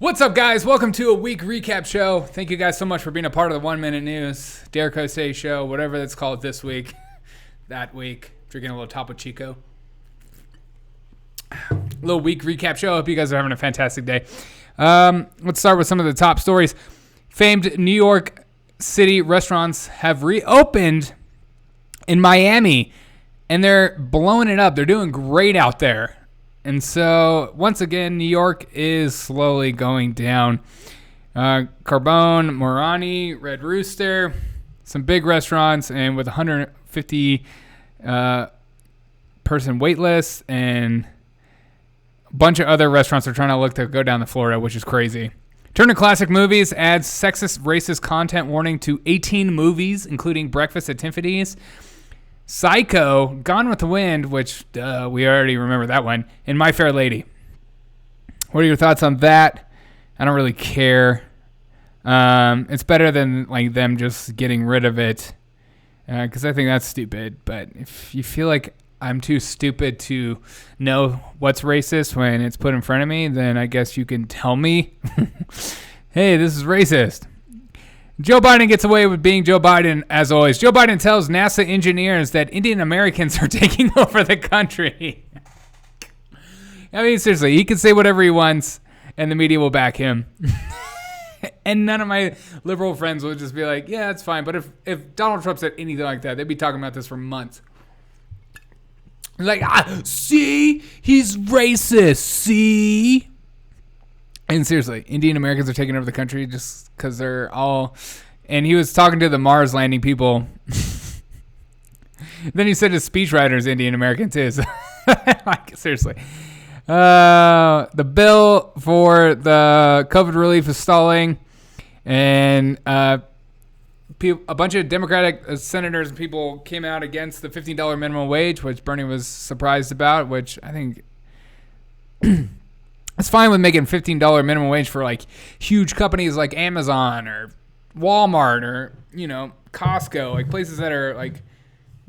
What's up, guys? Welcome to a week recap show. Thank you guys so much for being a part of the 1 Minute News, Derek Jose show, whatever that's called this week, that week. Drinking a little Topo Chico. A little week recap show. I hope you guys are having a fantastic day. Let's start with some of the top stories. Famed New York City restaurants have reopened in Miami, and they're blowing it up. They're doing great out there. And so, once again, New York is slowly going down. Carbone, Morani, Red Rooster, some big restaurants, and with 150 person wait lists, and a bunch of other restaurants are trying to look to go down to Florida, which is crazy. Turner Classic Movies adds sexist, racist content warning to 18 movies, including Breakfast at Tiffany's, Psycho, Gone with the Wind, which we already remember that one, and My Fair Lady. What are your thoughts on that? I don't really care. It's better than like them just getting rid of it, because I think that's stupid. But if you feel like I'm too stupid to know what's racist when it's put in front of me, then I guess you can tell me, hey, this is racist. Joe Biden gets away with being Joe Biden, as always. Joe Biden tells NASA engineers that Indian Americans are taking over the country. I mean, seriously, he can say whatever he wants, and the media will back him. And none of my liberal friends will just be like, yeah, that's fine. But if Donald Trump said anything like that, they'd be talking about this for months. Like, see? He's racist, see? And seriously, Indian Americans are taking over the country just because they're all... And he was talking to the Mars landing people. Then he said his speechwriter is Indian American too. So like, seriously. The bill for the COVID relief is stalling. And a bunch of Democratic senators and people came out against the $15 minimum wage, which Bernie was surprised about, which I think... It's fine with making $15 minimum wage for like huge companies like Amazon or Walmart or, you know, Costco, like places that are like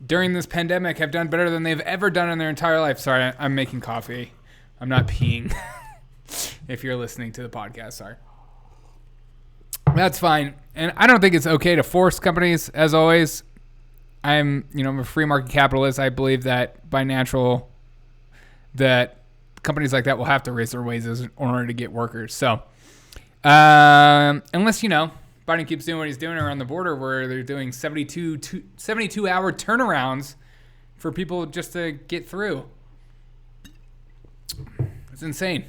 during this pandemic have done better than they've ever done in their entire life. Sorry, I'm making coffee. I'm not peeing. If you're listening to the podcast, sorry. That's fine. And I don't think it's okay to force companies, as always. I'm a free market capitalist. I believe that by natural that companies like that will have to raise their wages in order to get workers. So, unless, Biden keeps doing what he's doing around the border where they're doing 72-hour turnarounds for people just to get through. It's insane.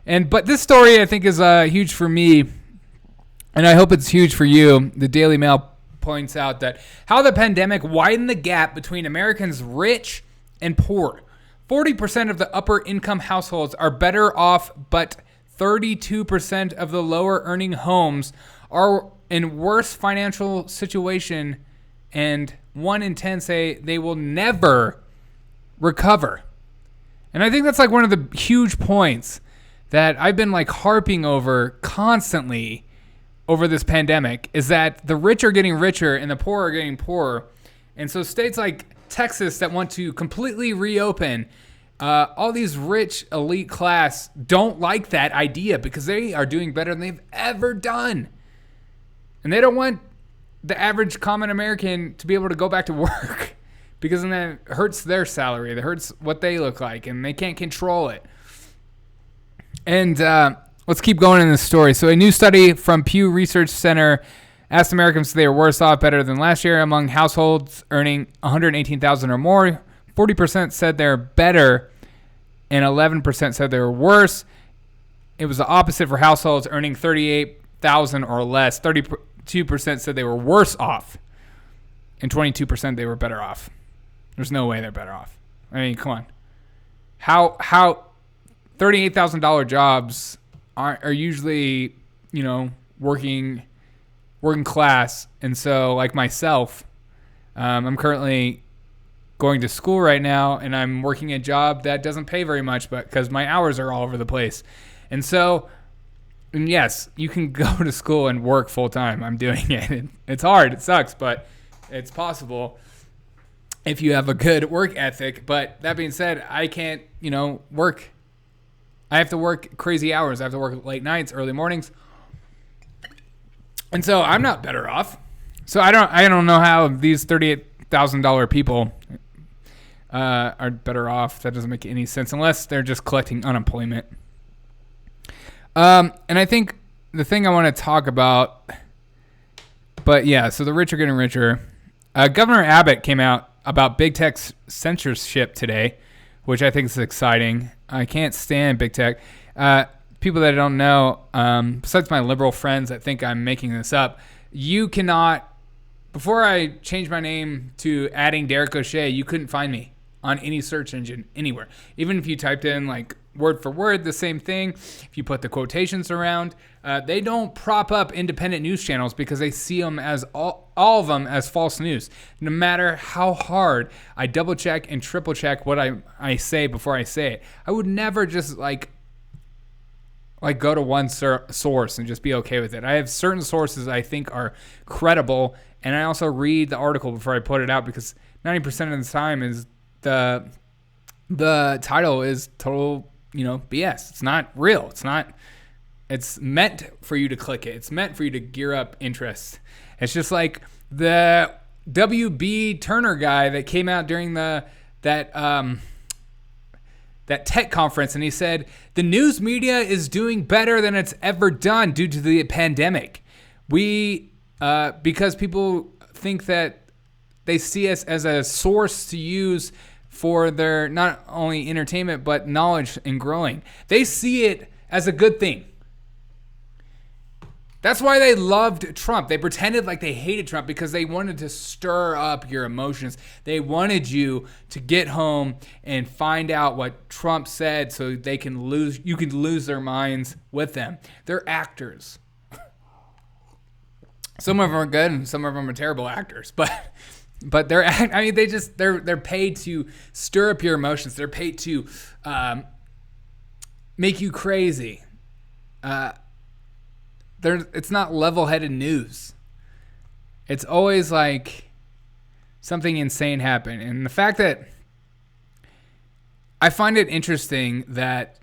But this story, I think, is huge for me, and I hope it's huge for you. The Daily Mail points out that how the pandemic widened the gap between Americans rich and poor. 40% of the upper income households are better off, but 32% of the lower earning homes are in worse financial situation, and 1 in 10 say they will never recover. And I think that's like one of the huge points that I've been like harping over constantly over this pandemic, is that the rich are getting richer and the poor are getting poorer. And so states like Texas that want to completely reopen, all these rich elite class don't like that idea because they are doing better than they've ever done. And they don't want the average common American to be able to go back to work because then that hurts their salary. That hurts what they look like, and they can't control it. And let's keep going in this story. So a new study from Pew Research Center asked Americans if they were worse off, better than last year. Among households earning $118,000 or more, 40% said they're better, and 11% said they were worse. It was the opposite for households earning $38,000 or less. 32% said they were worse off, and 22% they were better off. There's no way they're better off. I mean, come on. How $38,000 jobs are usually, working class, and so like myself, I'm currently going to school right now, and I'm working a job that doesn't pay very much, but because my hours are all over the place. And so, and yes, you can go to school and work full time. I'm doing it. It's hard. It sucks, but it's possible if you have a good work ethic. But that being said, I can't, work I have to work crazy hours. I have to work late nights, early mornings. And so I'm not better off. So I don't know how these $38,000 people are better off. That doesn't make any sense unless they're just collecting unemployment. And I think the thing I want to talk about, but yeah, so the rich are getting richer. Governor Abbott came out about big tech's censorship today, which I think is exciting. I can't stand big tech. People that don't know, besides my liberal friends that think I'm making this up, you cannot, before I changed my name to adding Derek O'Shea, you couldn't find me on any search engine anywhere. Even if you typed in like word for word the same thing, if you put the quotations around, they don't prop up independent news channels because they see them as all of them as false news. No matter how hard I double check and triple check what I say before I say it, I would never just like go to one source and just be okay with it. I have certain sources I think are credible, and I also read the article before I put it out because 90% of the time is the title is total, BS. It's not real. It's meant for you to click it. It's meant for you to gear up interest. It's just like the W.B. Turner guy that came out during that tech conference, and he said the news media is doing better than it's ever done due to the pandemic. Because people think that they see us as a source to use for their not only entertainment but knowledge and growing. They see it as a good thing. That's why they loved Trump. They pretended like they hated Trump because they wanted to stir up your emotions. They wanted you to get home and find out what Trump said so you can lose their minds with them. They're actors. Some of them are good and some of them are terrible actors, but they're paid to stir up your emotions. They're paid to make you crazy. It's not level-headed news. It's always like something insane happened. And the fact that I find it interesting that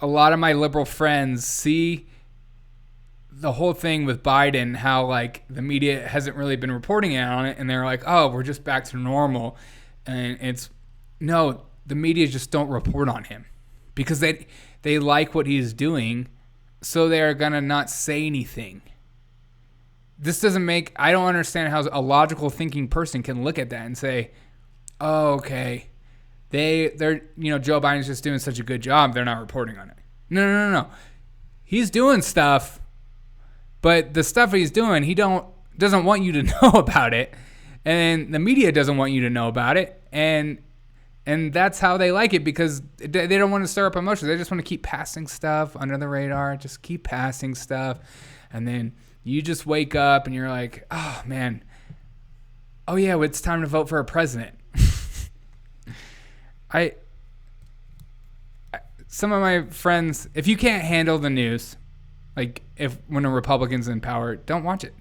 a lot of my liberal friends see the whole thing with Biden, how like the media hasn't really been reporting on it, and they're like, oh, we're just back to normal. And the media just don't report on him because they like what he's doing. So they're going to not say anything. I don't understand how a logical thinking person can look at that and say, oh, okay, they're Joe Biden's just doing such a good job, they're not reporting on it. No. He's doing stuff, but the stuff he's doing, he doesn't want you to know about it. And the media doesn't want you to know about it. And that's how they like it because they don't want to stir up emotions. They just want to keep passing stuff under the radar. Just keep passing stuff. And then you just wake up and you're like, oh, man. Oh, yeah, it's time to vote for a president. Some of my friends, if you can't handle the news, like when a Republican's in power, don't watch it.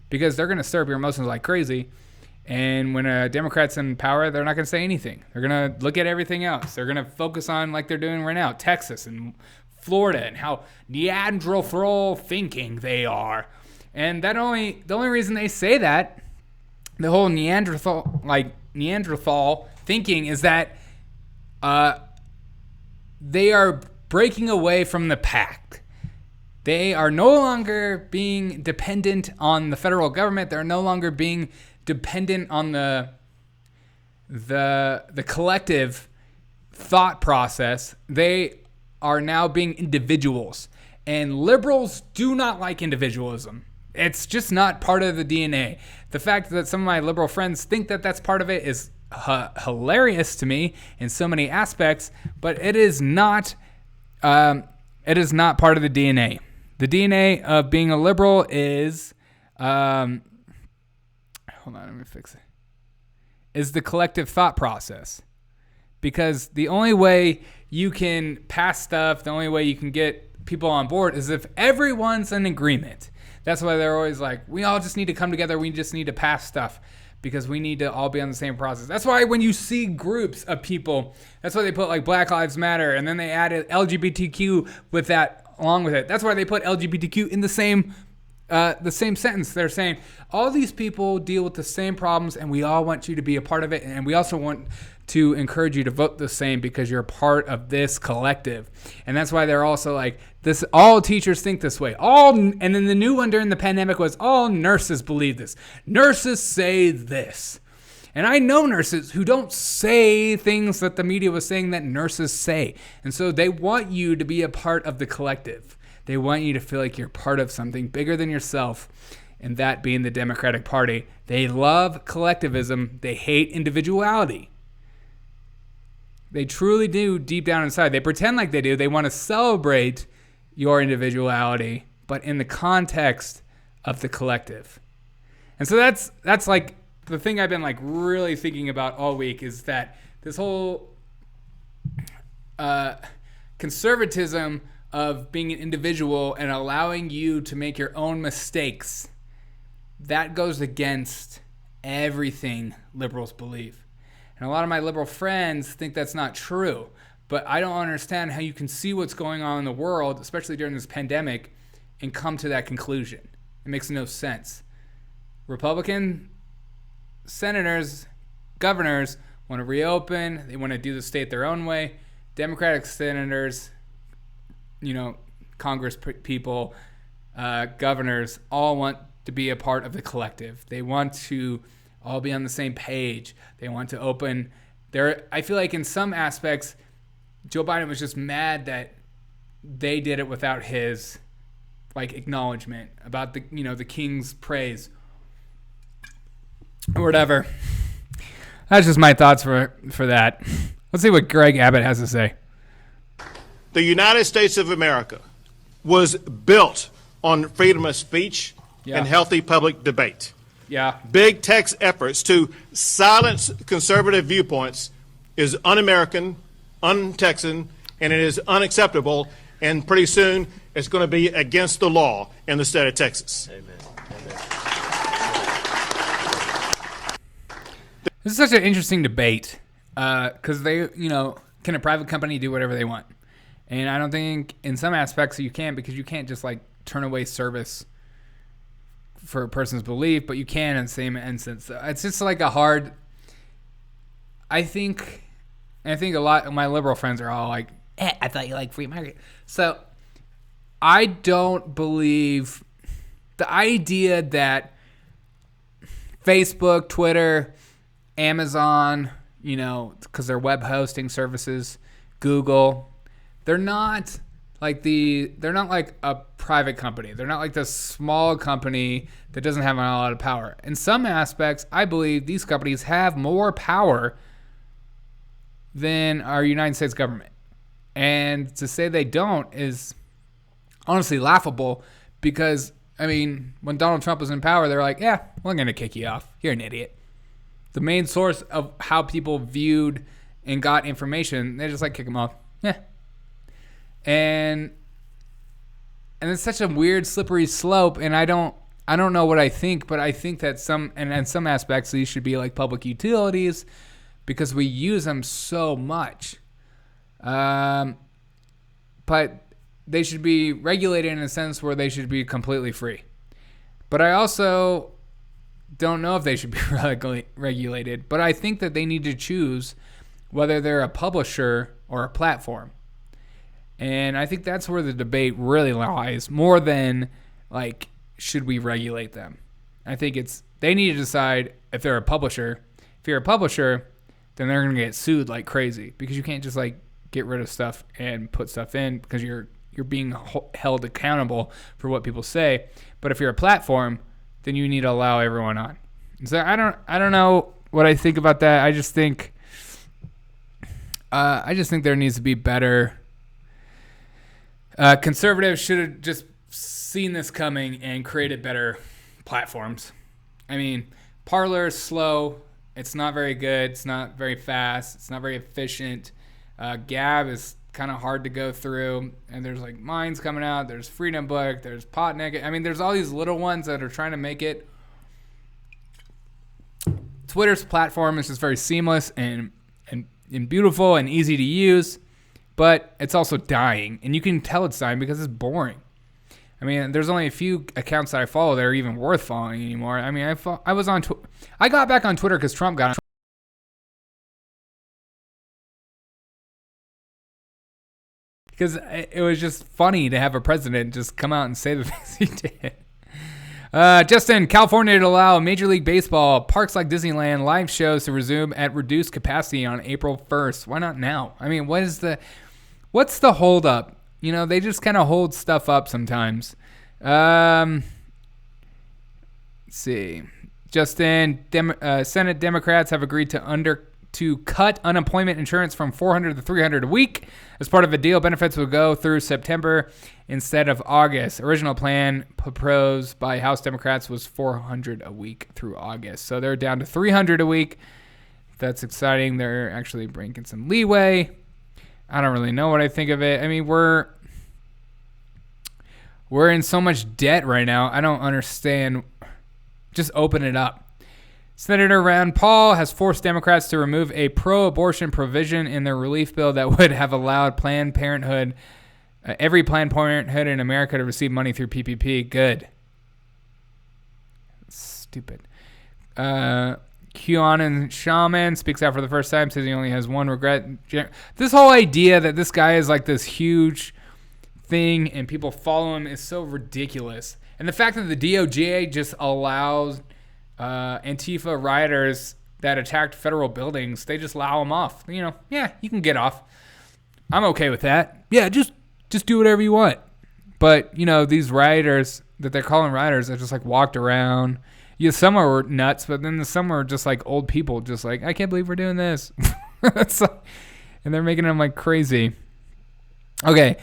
Because they're going to stir up your emotions like crazy. And when a Democrat's in power, they're not going to say anything. They're going to look at everything else. They're going to focus on, like they're doing right now, Texas and Florida and how Neanderthal thinking they are. And the only reason they say that, the whole Neanderthal thinking, is that they are breaking away from the pack. They are no longer being dependent on the federal government. They're no longer being dependent on the collective thought process. They are now being individuals. And liberals do not like individualism. It's just not part of the DNA. The fact that some of my liberal friends think that that's part of it is hilarious to me in so many aspects, but it is not part of the DNA. The DNA of being a liberal is hold on, let me fix it. Is the collective thought process. Because the only way you can pass stuff, the only way you can get people on board is if everyone's in agreement. That's why they're always like, we all just need to come together. We just need to pass stuff. because we need to all be on the same process. That's why when you see groups of people, that's why they put like Black Lives Matter, and then they added LGBTQ with that along with it. That's why they put LGBTQ in the same sentence. They're saying all these people deal with the same problems, and we all want you to be a part of it, and we also want to encourage you to vote the same because you're a part of this collective. And that's why they're also like this. All teachers think this way. And then the new one during the pandemic was all nurses believe this. Nurses say this. And I know nurses who don't say things that the media was saying that nurses say. And so they want you to be a part of the collective. They want you to feel like you're part of something bigger than yourself, and that being the Democratic Party. They love collectivism. They hate individuality. They truly do deep down inside. They pretend like they do. They want to celebrate your individuality, but in the context of the collective. And so that's like the thing I've been like really thinking about all week, is that this whole conservatism of being an individual and allowing you to make your own mistakes, that goes against everything liberals believe. And a lot of my liberal friends think that's not true. But I don't understand how you can see what's going on in the world, especially during this pandemic, and come to that conclusion. It makes no sense. Republican senators, governors want to reopen. They want to do the state their own way. Democratic senators, Congress people, governors, all want to be a part of the collective. They want to all be on the same page. They want to open I feel like in some aspects, Joe Biden was just mad that they did it without his acknowledgement about the king's praise or whatever. That's just my thoughts for that. Let's see what Greg Abbott has to say. The United States of America was built on freedom of speech and healthy public debate. Yeah. Big tech's efforts to silence conservative viewpoints is un-American, un-Texan, and it is unacceptable. And pretty soon, it's going to be against the law in the state of Texas. Amen. This is such an interesting debate because can a private company do whatever they want? And I don't think in some aspects you can, because you can't just turn away service for a person's belief, but you can in the same instance. It's just a hard. I think a lot of my liberal friends are all like, I thought you liked free market. So I don't believe the idea that Facebook, Twitter, Amazon, because they're web hosting services, Google, they're not like a private company. They're not like this small company that doesn't have a lot of power. In some aspects, I believe these companies have more power than our United States government. And to say they don't is honestly laughable, because, when Donald Trump was in power, they're like, yeah, we're going to kick you off. You're an idiot. The main source of how people viewed and got information, they just kick him off. Yeah. And it's such a weird slippery slope, and I don't know what I think, but I think that in some aspects these should be like public utilities because we use them so much. But they should be regulated in a sense where they should be completely free. But I also don't know if they should be regulated, but I think that they need to choose whether they're a publisher or a platform. And I think that's where the debate really lies, more than should we regulate them. I think they need to decide if they're a publisher. If you're a publisher, then they're going to get sued like crazy, because you can't just get rid of stuff and put stuff in, because you're being held accountable for what people say. But if you're a platform, then you need to allow everyone on. So I don't know what I think about that. I just think there needs to be better. Conservatives should have just seen this coming and created better platforms. Parler is slow. It's not very good. It's not very fast. It's not very efficient. Gab is kind of hard to go through. And there's Minds coming out. There's Freedom Book. There's Potnegg. There's all these little ones that are trying to make it. Twitter's platform is just very seamless and beautiful and easy to use, but it's also dying, and you can tell it's dying because it's boring. I mean, there's only a few accounts that I follow that are even worth following anymore. I mean, I was on I got back on Twitter because Trump got on. Because it was just funny to have a president just come out and say the things he did. Justin, California to allow Major League Baseball, parks like Disneyland, live shows to resume at reduced capacity on April 1st. Why not now? I mean, what's the holdup? You know, they just kind of hold stuff up sometimes. Let's see. Justin, Senate Democrats have agreed to cut unemployment insurance from $400 to $300 a week. As part of a deal, benefits will go through September instead of August. Original plan proposed by House Democrats was $400 a week through August. So they're down to $300 a week. That's exciting. They're actually bringing some leeway. I don't really know what I think of it. I mean, we're in so much debt right now. I don't understand. Just open it up. Senator Rand Paul has forced Democrats to remove a pro-abortion provision in their relief bill that would have allowed Planned Parenthood, every Planned Parenthood in America to receive money through PPP. Good. Stupid. QAnon shaman speaks out for the first time, says he only has one regret. This whole idea that this guy is like this huge thing and people follow him is so ridiculous. And the fact that the DOJ just allows Antifa rioters that attacked federal buildings, they just allow them off. You know, yeah, you can get off. I'm okay with that. Yeah, just do whatever you want. But, you know, these rioters that they're calling rioters, they just like walked around. Yeah, some were nuts, but then some were just like old people, just like, I can't believe we're doing this. And they're making them like crazy. Okay.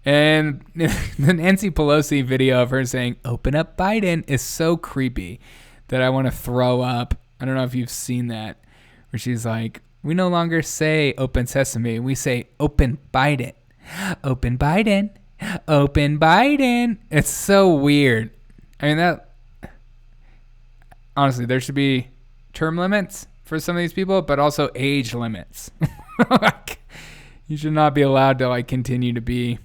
And the Nancy Pelosi video of her saying, open up Biden is so creepy that I want to throw up. I don't know if you've seen that, where she's like, we no longer say open sesame. We say open Biden. Open Biden. Open Biden. It's so weird. I mean, honestly, there should be term limits for some of these people, but also age limits. You should not be allowed to like continue to be.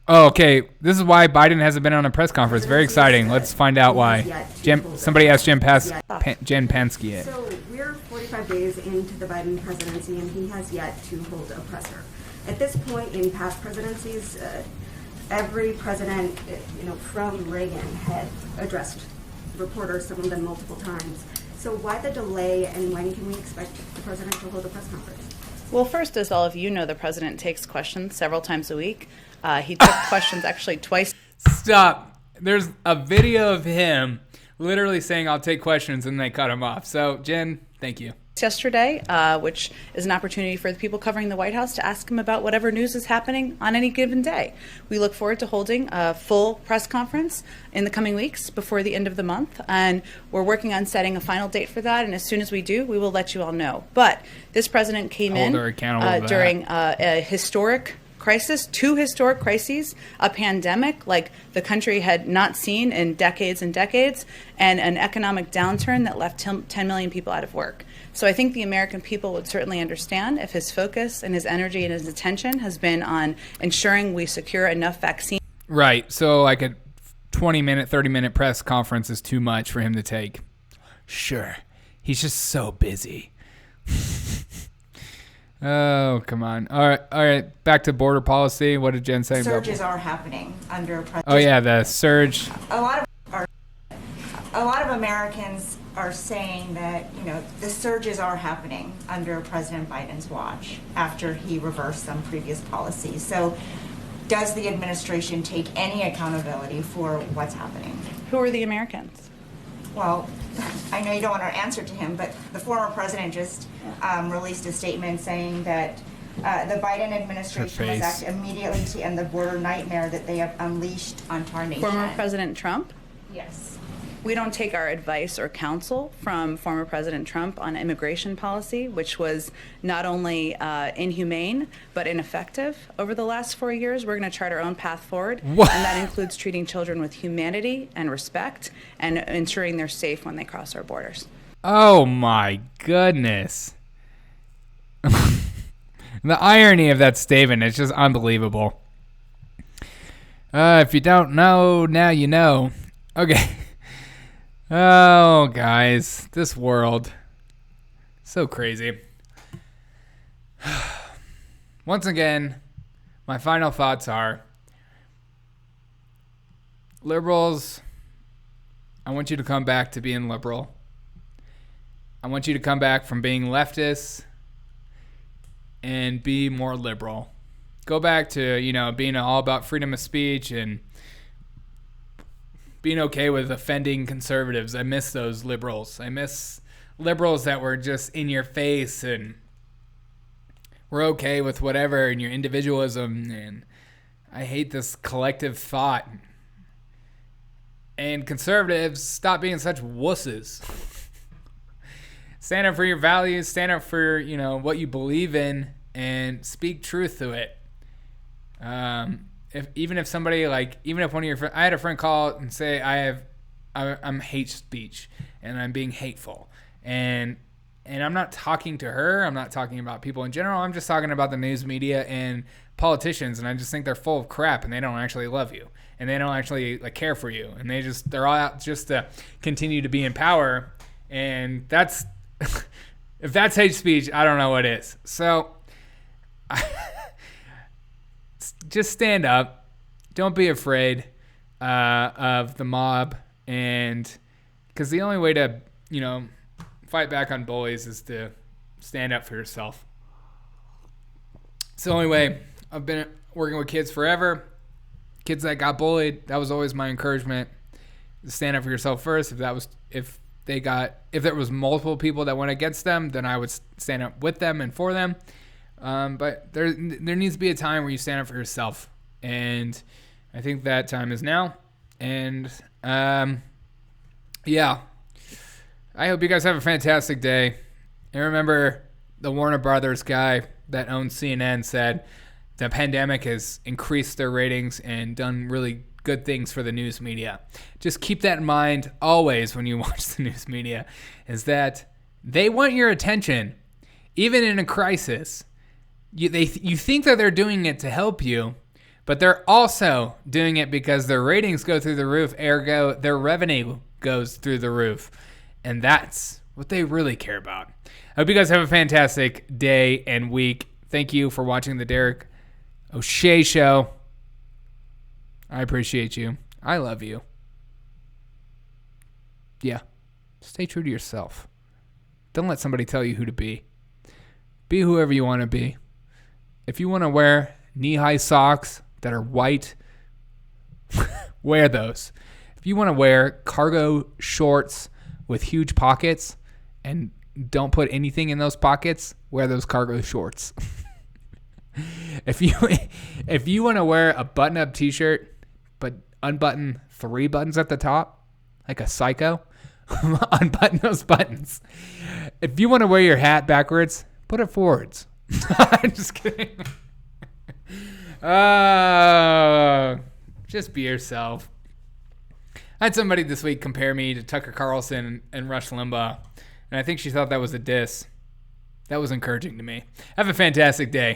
Okay. This is why Biden hasn't been on a press conference. Very exciting. Let's find out why. Somebody asked Jen Pansky it. So we're 45 days into the Biden presidency, and he has yet to hold a presser. At this point in past presidencies, every president, from Reagan had addressed reporters, some of them multiple times. So why the delay, and when can we expect the president to hold a press conference? Well, first, as all of you know, the president takes questions several times a week. He took questions actually twice. Stop. There's a video of him literally saying, I'll take questions, and they cut him off. So, Jen, thank you. Yesterday, which is an opportunity for the people covering the White House to ask him about whatever news is happening on any given day. We look forward to holding a full press conference in the coming weeks before the end of the month, and we're working on setting a final date for that, and as soon as we do, we will let you all know. But this president came in during a historic crisis, two historic crises, a pandemic like the country had not seen in decades and decades, and an economic downturn that left 10 million people out of work. So I think the American people would certainly understand if his focus and his energy and his attention has been on ensuring we secure enough vaccine. Right. So like a 20-minute, 30-minute press conference is too much for him to take. Sure. He's just so busy. Oh, come on. All right. Back to border policy. What did Jen say? Surges are happening under President. Oh, yeah, the surge. A lot of Americans are saying that, the surges are happening under President Biden's watch after he reversed some previous policies. So does the administration take any accountability for what's happening? Who are the Americans? Well, I know you don't want to answer to him, but the former president just released a statement saying that the Biden administration must act immediately to end the border nightmare that they have unleashed onto our nation. Former President Trump? Yes. We don't take our advice or counsel from former President Trump on immigration policy, which was not only inhumane, but ineffective over the last 4 years. We're going to chart our own path forward, What? and that includes treating children with humanity and respect and ensuring they're safe when they cross our borders. Oh my goodness. The irony of that statement is just unbelievable. If you don't know, now you know. Okay. Oh, guys, this world. So crazy. Once again, my final thoughts are, liberals, I want you to come back to being liberal. I want you to come back from being leftist and be more liberal. Go back to, being all about freedom of speech and being okay with offending conservatives. I miss those liberals. I miss liberals that were just in your face and were okay with whatever and your individualism. And I hate this collective thought. And conservatives, stop being such wusses. Stand up for your values, stand up for, what you believe in, and speak truth to it. Even if one of your friends, I had a friend call and say, I'm hate speech and I'm being hateful. And I'm not talking to her. I'm not talking about people in general. I'm just talking about the news media and politicians. And I just think they're full of crap and they don't actually love you. And they don't actually care for you. And they're all out just to continue to be in power. And that's, if that's hate speech, I don't know what is. So just stand up. Don't be afraid of the mob. And because the only way to, fight back on bullies is to stand up for yourself. It's the only way. I've been working with kids forever. Kids that got bullied, that was always my encouragement. Stand up for yourself first. If there was multiple people that went against them, then I would stand up with them and for them. But there needs to be a time where you stand up for yourself. And I think that time is now. And yeah. I hope you guys have a fantastic day. And remember, the Warner Brothers guy that owns CNN said the pandemic has increased their ratings and done really good things for the news media. Just keep that in mind always when you watch the news media, is that they want your attention, even in a crisis. You think that they're doing it to help you, but they're also doing it because their ratings go through the roof, ergo their revenue goes through the roof. And that's what they really care about. I hope you guys have a fantastic day and week. Thank you for watching the Derek O'Shea Show. I appreciate you. I love you. Yeah. Stay true to yourself. Don't let somebody tell you who to be. Be whoever you want to be. If you want to wear knee-high socks that are white, wear those. If you want to wear cargo shorts with huge pockets and don't put anything in those pockets, wear those cargo shorts. If you want to wear a button-up t-shirt but unbutton 3 buttons at the top like a psycho, unbutton those buttons. If you want to wear your hat backwards, put it forwards. I'm just kidding. Just be yourself. I had somebody this week compare me to Tucker Carlson and Rush Limbaugh, and I think she thought that was a diss. That was encouraging to me. Have a fantastic day.